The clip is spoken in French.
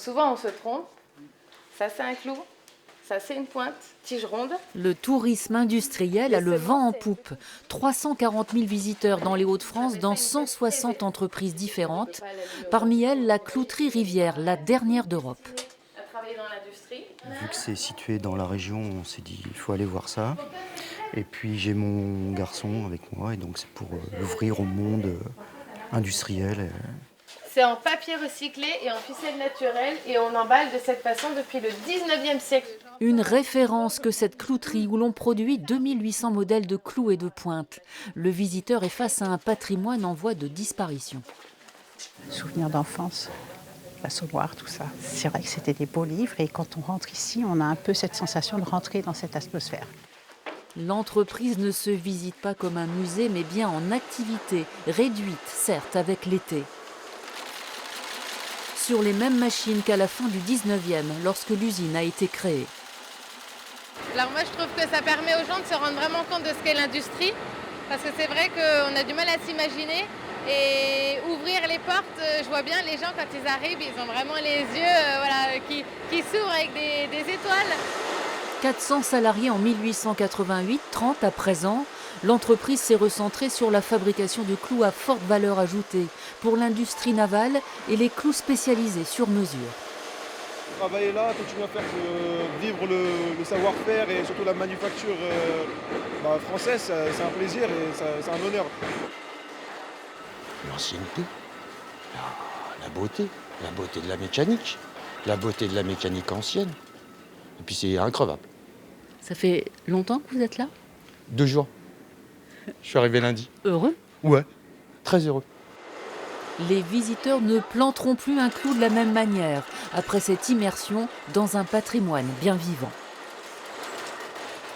Souvent on se trompe, ça c'est un clou, ça c'est une pointe, tige ronde. Le tourisme industriel a le vent en poupe. 340 000 visiteurs dans les Hauts-de-France, dans 160 entreprises différentes. Parmi elles, la clouterie Rivière, la dernière d'Europe. Vu que c'est situé dans la région, on s'est dit il faut aller voir ça. Et puis j'ai mon garçon avec moi, et donc c'est pour l'ouvrir au monde industriel. C'est en papier recyclé et en ficelle naturelle et on emballe de cette façon depuis le 19e siècle. Une référence que cette clouterie où l'on produit 2800 modèles de clous et de pointes. Le visiteur est face à un patrimoine en voie de disparition. Souvenirs d'enfance, l'assommoir, tout ça. C'est vrai que c'était des beaux livres et quand on rentre ici, on a un peu cette sensation de rentrer dans cette atmosphère. L'entreprise ne se visite pas comme un musée, mais bien en activité, réduite certes avec l'été. Sur les mêmes machines qu'à la fin du 19e, lorsque l'usine a été créée. Alors moi je trouve que ça permet aux gens de se rendre vraiment compte de ce qu'est l'industrie, parce que c'est vrai qu'on a du mal à s'imaginer, et ouvrir les portes, je vois bien les gens quand ils arrivent, ils ont vraiment les yeux qui s'ouvrent avec des étoiles. 400 salariés en 1888, 30 à présent, l'entreprise s'est recentrée sur la fabrication de clous à forte valeur ajoutée pour l'industrie navale et les clous spécialisés sur mesure. Travailler là, continuer à faire vivre le savoir-faire et surtout la manufacture française, c'est un plaisir et c'est un honneur. L'ancienneté, la beauté de la mécanique ancienne. Et puis c'est increvable. Ça fait longtemps que vous êtes là ? 2 jours. Je suis arrivé lundi. Heureux ? Ouais, très heureux. Les visiteurs ne planteront plus un clou de la même manière après cette immersion dans un patrimoine bien vivant.